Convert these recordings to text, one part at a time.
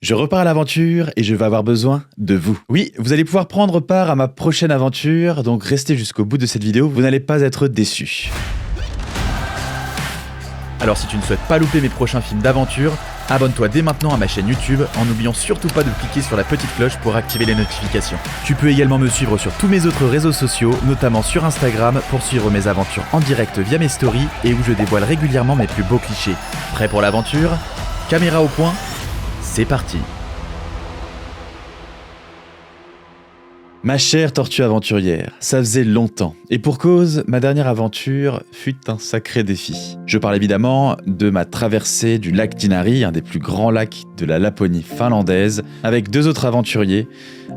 Je repars à l'aventure et je vais avoir besoin de vous. Oui, vous allez pouvoir prendre part à ma prochaine aventure, donc restez jusqu'au bout de cette vidéo, vous n'allez pas être déçus. Alors si tu ne souhaites pas louper mes prochains films d'aventure, abonne-toi dès maintenant à ma chaîne YouTube en n'oubliant surtout pas de cliquer sur la petite cloche pour activer les notifications. Tu peux également me suivre sur tous mes autres réseaux sociaux, notamment sur Instagram pour suivre mes aventures en direct via mes stories et où je dévoile régulièrement mes plus beaux clichés. Prêt pour l'aventure? Caméra au point, c'est parti. Ma chère tortue aventurière, ça faisait longtemps. Et pour cause, ma dernière aventure fut un sacré défi. Je parle évidemment de ma traversée du lac Dinari, un des plus grands lacs de la Laponie finlandaise, avec deux autres aventuriers,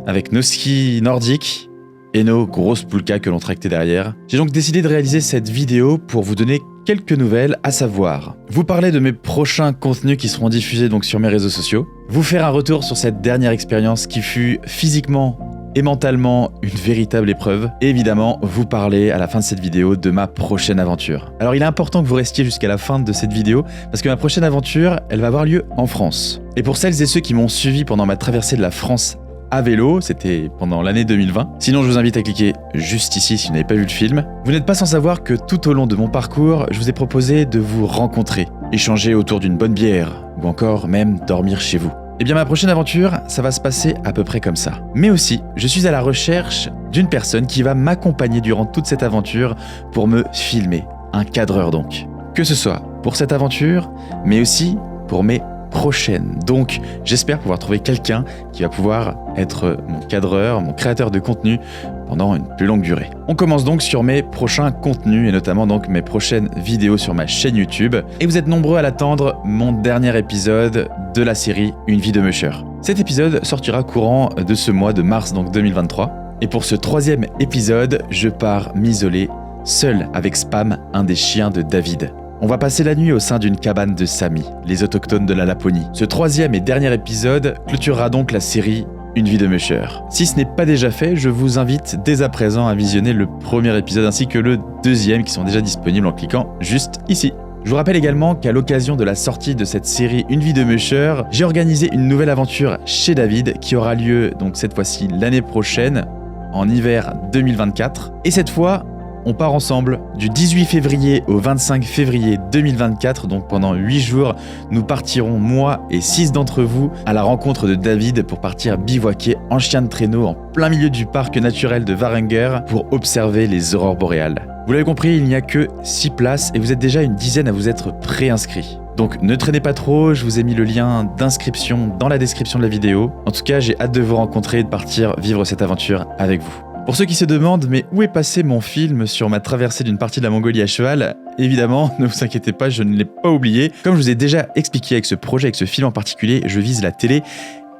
avec nos skis nordiques et nos grosses poulkas que l'on tractait derrière. J'ai donc décidé de réaliser cette vidéo pour vous donner quelques nouvelles, à savoir vous parler de mes prochains contenus qui seront diffusés donc sur mes réseaux sociaux, vous faire un retour sur cette dernière expérience qui fut physiquement et mentalement une véritable épreuve, et évidemment vous parler à la fin de cette vidéo de ma prochaine aventure. Alors il est important que vous restiez jusqu'à la fin de cette vidéo parce que ma prochaine aventure, elle va avoir lieu en France. Et pour celles et ceux qui m'ont suivi pendant ma traversée de la France à vélo, c'était pendant l'année 2020. Sinon, je vous invite à cliquer juste ici si vous n'avez pas vu le film. Vous n'êtes pas sans savoir que tout au long de mon parcours, je vous ai proposé de vous rencontrer, échanger autour d'une bonne bière, ou encore même dormir chez vous. Eh bien, ma prochaine aventure, ça va se passer à peu près comme ça. Mais aussi, je suis à la recherche d'une personne qui va m'accompagner durant toute cette aventure pour me filmer. Un cadreur donc. Que ce soit pour cette aventure, mais aussi pour mes prochaine. Donc, j'espère pouvoir trouver quelqu'un qui va pouvoir être mon cadreur, mon créateur de contenu pendant une plus longue durée. On commence donc sur mes prochains contenus et notamment donc mes prochaines vidéos sur ma chaîne YouTube. Et vous êtes nombreux à l'attendre, mon dernier épisode de la série Une vie de musher. Cet épisode sortira courant de ce mois de mars donc 2023. Et pour ce troisième épisode, je pars m'isoler seul avec Spam, un des chiens de David. On va passer la nuit au sein d'une cabane de Sami, les autochtones de la Laponie. Ce troisième et dernier épisode clôturera donc la série Une vie de musher. Si ce n'est pas déjà fait, je vous invite dès à présent à visionner le premier épisode ainsi que le deuxième qui sont déjà disponibles en cliquant juste ici. Je vous rappelle également qu'à l'occasion de la sortie de cette série Une vie de musher, j'ai organisé une nouvelle aventure chez David qui aura lieu donc cette fois-ci l'année prochaine, en hiver 2024. Et cette fois, on part ensemble du 18 février au 25 février 2024, donc pendant 8 jours, nous partirons, moi et 6 d'entre vous, à la rencontre de David pour partir bivouaquer en chien de traîneau en plein milieu du parc naturel de Varanger pour observer les aurores boréales. Vous l'avez compris, il n'y a que 6 places et vous êtes déjà une dizaine à vous être préinscrits. Donc ne traînez pas trop, je vous ai mis le lien d'inscription dans la description de la vidéo. En tout cas, j'ai hâte de vous rencontrer et de partir vivre cette aventure avec vous. Pour ceux qui se demandent, mais où est passé mon film sur ma traversée d'une partie de la Mongolie à cheval? Évidemment, ne vous inquiétez pas, je ne l'ai pas oublié. Comme je vous ai déjà expliqué avec ce projet, avec ce film en particulier, je vise la télé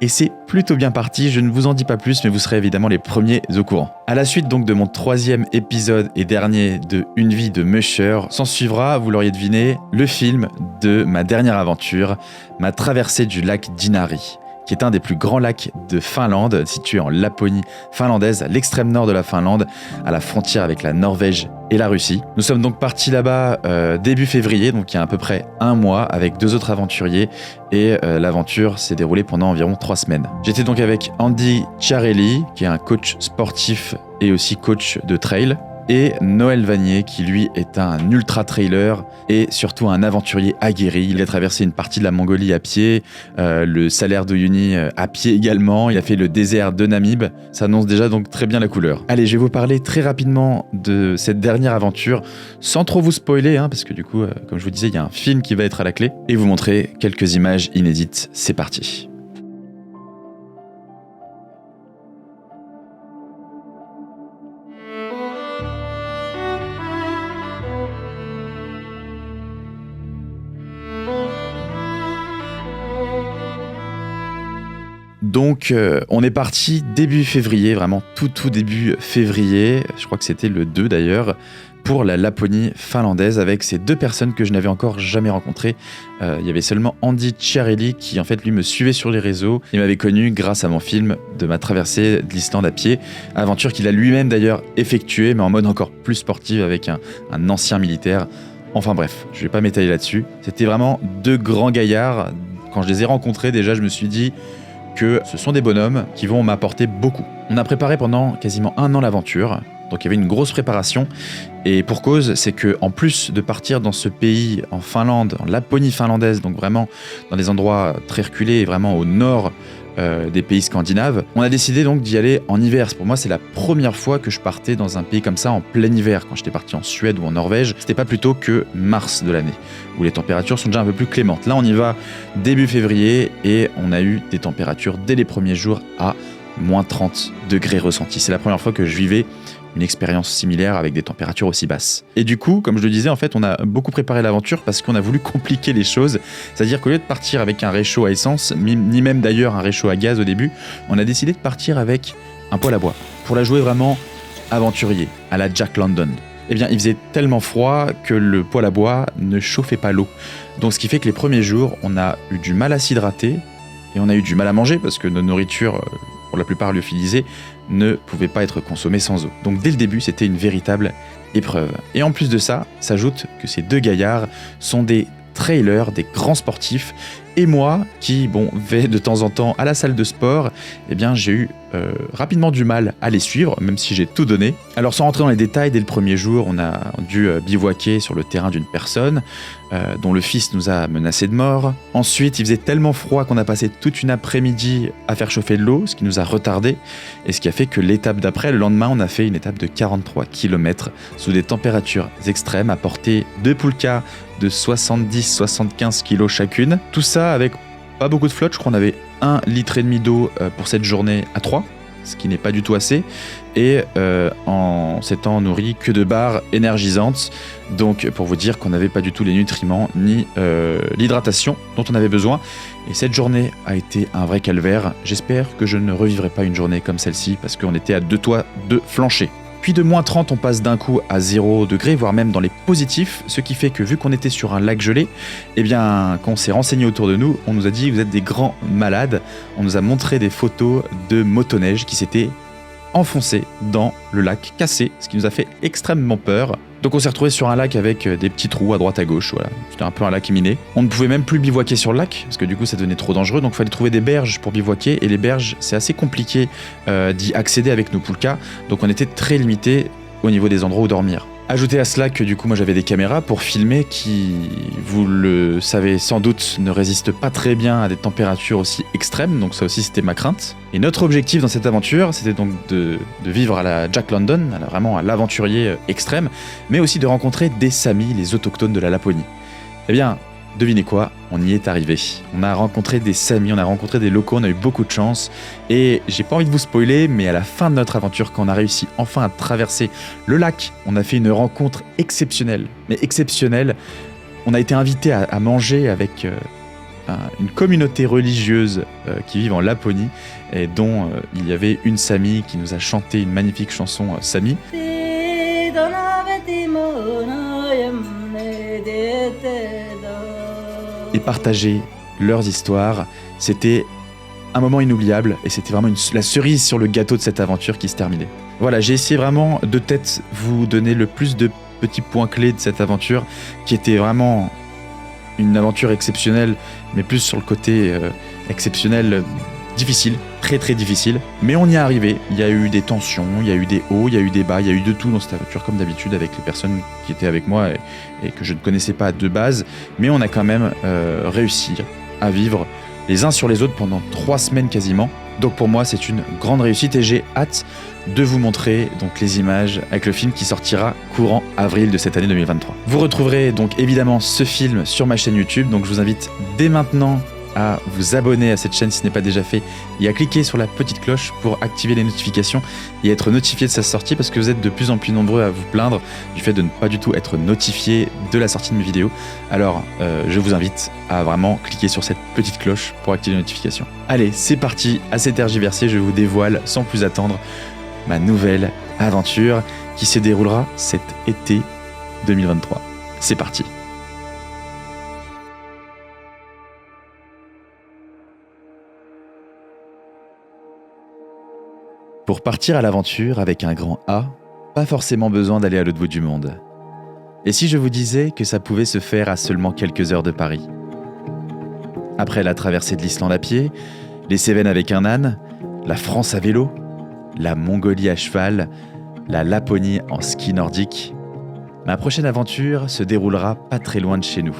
et c'est plutôt bien parti. Je ne vous en dis pas plus, mais vous serez évidemment les premiers au courant. À la suite donc de mon troisième épisode et dernier de Une vie de musher, s'en suivra, vous l'auriez deviné, le film de ma dernière aventure, ma traversée du lac Dinari, qui est un des plus grands lacs de Finlande, situé en Laponie finlandaise, à l'extrême nord de la Finlande, à la frontière avec la Norvège et la Russie. Nous sommes donc partis là-bas début février, donc il y a à peu près un mois, avec 2 autres aventuriers, et l'aventure s'est déroulée pendant environ 3 semaines. J'étais donc avec Andy Ciarelli, qui est un coach sportif et aussi coach de trail, et Noël Vanier, qui lui est un ultra-trailer et surtout un aventurier aguerri. Il a traversé une partie de la Mongolie à pied, le Salaire d'Uyuni à pied également. Il a fait le désert de Namib. Ça annonce déjà donc très bien la couleur. Allez, je vais vous parler très rapidement de cette dernière aventure, sans trop vous spoiler, parce que du coup, comme je vous disais, il y a un film qui va être à la clé, et vous montrer quelques images inédites. C'est parti. Donc on est parti début février, vraiment tout début février, je crois que c'était le 2 d'ailleurs, pour la Laponie finlandaise avec ces 2 personnes que je n'avais encore jamais rencontrées. Il y avait seulement Andy Ciarelli qui en fait lui me suivait sur les réseaux et m'avait connu grâce à mon film de ma traversée de l'Islande à pied, aventure qu'il a lui-même d'ailleurs effectuée mais en mode encore plus sportif avec un ancien militaire. Enfin bref, je vais pas m'étaler là-dessus. C'était vraiment 2 grands gaillards, Quand je les ai rencontrés, déjà, je me suis dit que ce sont des bonhommes qui vont m'apporter beaucoup. On a préparé pendant quasiment 1 an l'aventure, donc il y avait une grosse préparation, et pour cause, c'est que en plus de partir dans ce pays, en Finlande, en Laponie finlandaise, donc vraiment dans des endroits très reculés, vraiment au nord des pays scandinaves, on a décidé donc d'y aller en hiver. Pour moi, c'est la première fois que je partais dans un pays comme ça en plein hiver. Quand j'étais parti en Suède ou en Norvège, c'était pas plus tôt que mars de l'année, où les températures sont déjà un peu plus clémentes. Là, on y va début février et on a eu des températures dès les premiers jours à moins 30 degrés ressentis. C'est la première fois que je vivais une expérience similaire avec des températures aussi basses. Et du coup, comme je le disais, en fait, on a beaucoup préparé l'aventure parce qu'on a voulu compliquer les choses. C'est-à-dire qu'au lieu de partir avec un réchaud à essence, ni même d'ailleurs un réchaud à gaz au début, on a décidé de partir avec un poêle à bois pour la jouer vraiment aventurier, à la Jack London. Eh bien, il faisait tellement froid que le poêle à bois ne chauffait pas l'eau. Donc, ce qui fait que les premiers jours, on a eu du mal à s'hydrater et on a eu du mal à manger parce que nos nourritures, pour la plupart lyophilisées, ne pouvaient pas être consommées sans eau. Donc dès le début, c'était une véritable épreuve. Et en plus de ça, s'ajoute que ces deux gaillards sont des trailers, des grands sportifs, et moi, qui vais de temps en temps à la salle de sport, eh bien j'ai eu rapidement du mal à les suivre, même si j'ai tout donné. Alors sans rentrer dans les détails, dès le premier jour, on a dû bivouaquer sur le terrain d'une personne dont le fils nous a menacés de mort. Ensuite, il faisait tellement froid qu'on a passé toute une après-midi à faire chauffer de l'eau, ce qui nous a retardé, et ce qui a fait que l'étape d'après, le lendemain, on a fait une étape de 43 km sous des températures extrêmes, à portée de poulkas de 70-75 kg chacune. Tout ça avec pas beaucoup de flotte, je crois qu'on avait 1,5 litre d'eau pour cette journée à 3, ce qui n'est pas du tout assez, et en s'étant nourri que de barres énergisantes, donc pour vous dire qu'on n'avait pas du tout les nutriments ni l'hydratation dont on avait besoin. Et cette journée a été un vrai calvaire. J'espère que je ne revivrai pas une journée comme celle-ci, parce qu'on était à 2 toits de flancher. Puis de moins 30, on passe d'un coup à 0 degré, voire même dans les positifs, ce qui fait que vu qu'on était sur un lac gelé, eh bien, quand on s'est renseigné autour de nous, on nous a dit « vous êtes des grands malades ». On nous a montré des photos de motoneige qui s'étaient enfoncées dans le lac cassé, ce qui nous a fait extrêmement peur. Donc on s'est retrouvé sur un lac avec des petits trous à droite à gauche, voilà. C'était un peu un lac miné. On ne pouvait même plus bivouaquer sur le lac, parce que du coup ça devenait trop dangereux, donc il fallait trouver des berges pour bivouaquer, et les berges, c'est assez compliqué d'y accéder avec nos poulkas, donc on était très limité au niveau des endroits où dormir. Ajoutez à cela que du coup moi j'avais des caméras pour filmer qui, vous le savez sans doute, ne résistent pas très bien à des températures aussi extrêmes, donc ça aussi c'était ma crainte. Et notre objectif dans cette aventure, c'était donc de vivre à la Jack London, vraiment à l'aventurier extrême, mais aussi de rencontrer des Samis, les autochtones de la Laponie. Eh bien, devinez quoi, on y est arrivé. On a rencontré des Samis, on a rencontré des locaux, on a eu beaucoup de chance. Et j'ai pas envie de vous spoiler, mais à la fin de notre aventure, quand on a réussi enfin à traverser le lac, on a fait une rencontre exceptionnelle. Mais exceptionnelle, on a été invité à manger avec une communauté religieuse qui vit en Laponie, et dont il y avait une Sami qui nous a chanté une magnifique chanson Sami. Et partager leurs histoires, c'était un moment inoubliable, et c'était vraiment la cerise sur le gâteau de cette aventure qui se terminait. Voilà, j'ai essayé vraiment de tête vous donner le plus de petits points clés de cette aventure, qui était vraiment une aventure exceptionnelle, mais plus sur le côté exceptionnel, difficile, très très difficile. Mais on y est arrivé, il y a eu des tensions, il y a eu des hauts, il y a eu des bas, il y a eu de tout dans cette aventure, comme d'habitude avec les personnes qui étaient avec moi et que je ne connaissais pas de base. Mais on a quand même réussi à vivre les uns sur les autres pendant 3 semaines quasiment. Donc pour moi c'est une grande réussite, et j'ai hâte de vous montrer donc les images avec le film qui sortira courant avril de cette année 2023. Vous retrouverez donc évidemment ce film sur ma chaîne YouTube, donc je vous invite dès maintenant à vous abonner à cette chaîne si ce n'est pas déjà fait, et à cliquer sur la petite cloche pour activer les notifications et être notifié de sa sortie, parce que vous êtes de plus en plus nombreux à vous plaindre du fait de ne pas du tout être notifié de la sortie de mes vidéos. Alors je vous invite à vraiment cliquer sur cette petite cloche pour activer les notifications. Allez, c'est parti, assez tergiversé, je vous dévoile sans plus attendre ma nouvelle aventure qui se déroulera cet été 2023. C'est parti. Pour partir à l'aventure avec un grand A, pas forcément besoin d'aller à l'autre bout du monde. Et si je vous disais que ça pouvait se faire à seulement quelques heures de Paris ? Après la traversée de l'Islande à pied, les Cévennes avec un âne, la France à vélo, la Mongolie à cheval, la Laponie en ski nordique, ma prochaine aventure se déroulera pas très loin de chez nous.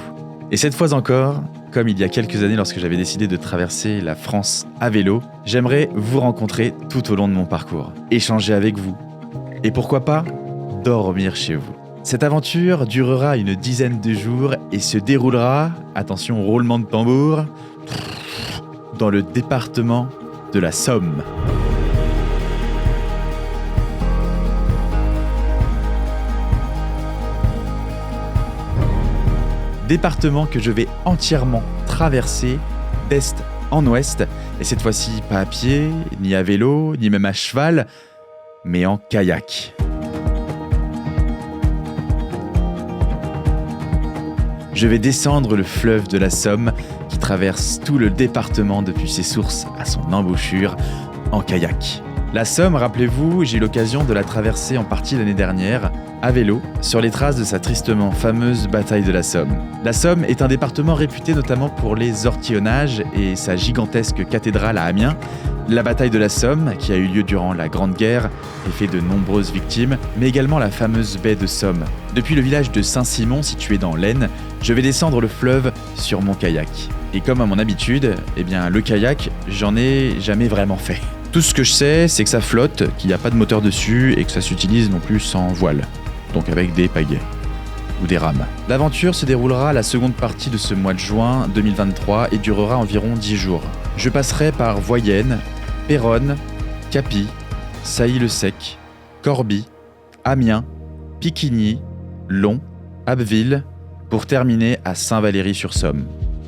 Et cette fois encore, comme il y a quelques années lorsque j'avais décidé de traverser la France à vélo, j'aimerais vous rencontrer tout au long de mon parcours, échanger avec vous, et pourquoi pas, dormir chez vous. Cette aventure durera une dizaine de jours et se déroulera, attention roulement de tambour, dans le département de la Somme. Département que je vais entièrement traverser d'est en ouest, et cette fois-ci pas à pied, ni à vélo, ni même à cheval, mais en kayak. Je vais descendre le fleuve de la Somme qui traverse tout le département depuis ses sources à son embouchure en kayak. La Somme, rappelez-vous, j'ai eu l'occasion de la traverser en partie l'année dernière, à vélo, sur les traces de sa tristement fameuse bataille de la Somme. La Somme est un département réputé notamment pour les ortillonnages et sa gigantesque cathédrale à Amiens. La bataille de la Somme, qui a eu lieu durant la Grande Guerre et fait de nombreuses victimes, mais également la fameuse baie de Somme. Depuis le village de Saint-Simon, situé dans l'Aisne, je vais descendre le fleuve sur mon kayak. Et comme à mon habitude, le kayak, j'en ai jamais vraiment fait. Tout ce que je sais, c'est que ça flotte, qu'il n'y a pas de moteur dessus et que ça s'utilise non plus sans voile, donc avec des pagaies ou des rames. L'aventure se déroulera à la seconde partie de ce mois de juin 2023 et durera environ 10 jours. Je passerai par Voyenne, Péronne, Capy, Sailly-le-Sec, Corbie, Amiens, Picquigny, Long, Abbeville, pour terminer à Saint-Valery-sur-Somme.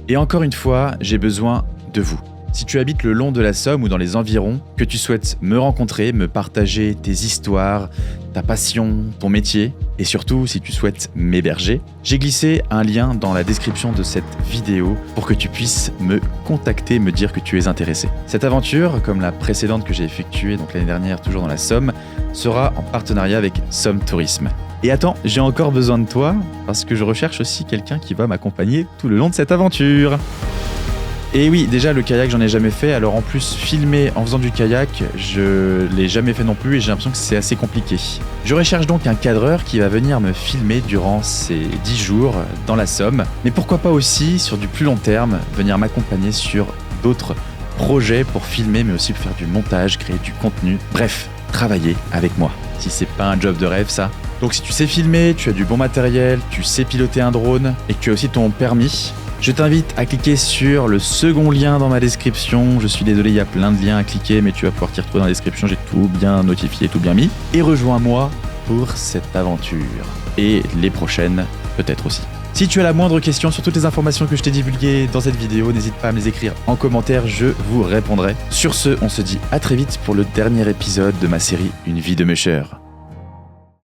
Et encore une fois, j'ai besoin de vous. Si tu habites le long de la Somme ou dans les environs, que tu souhaites me rencontrer, me partager tes histoires, ta passion, ton métier, et surtout si tu souhaites m'héberger, j'ai glissé un lien dans la description de cette vidéo pour que tu puisses me contacter, me dire que tu es intéressé. Cette aventure, comme la précédente que j'ai effectuée donc l'année dernière toujours dans la Somme, sera en partenariat avec Somme Tourisme. Et attends, j'ai encore besoin de toi parce que je recherche aussi quelqu'un qui va m'accompagner tout le long de cette aventure. Et oui, déjà le kayak j'en ai jamais fait, alors en plus filmer en faisant du kayak, je l'ai jamais fait non plus et j'ai l'impression que c'est assez compliqué. Je recherche donc un cadreur qui va venir me filmer durant ces 10 jours dans la Somme, mais pourquoi pas aussi sur du plus long terme, venir m'accompagner sur d'autres projets pour filmer mais aussi pour faire du montage, créer du contenu, bref, travailler avec moi. Si c'est pas un job de rêve ça. Donc si tu sais filmer, tu as du bon matériel, tu sais piloter un drone et que tu as aussi ton permis, je t'invite à cliquer sur le second lien dans ma description. Je suis désolé, il y a plein de liens à cliquer, mais tu vas pouvoir t'y retrouver dans la description. J'ai tout bien notifié, tout bien mis. Et rejoins-moi pour cette aventure. Et les prochaines, peut-être aussi. Si tu as la moindre question sur toutes les informations que je t'ai divulguées dans cette vidéo, n'hésite pas à me les écrire en commentaire, je vous répondrai. Sur ce, on se dit à très vite pour le dernier épisode de ma série Une vie de mûcheur.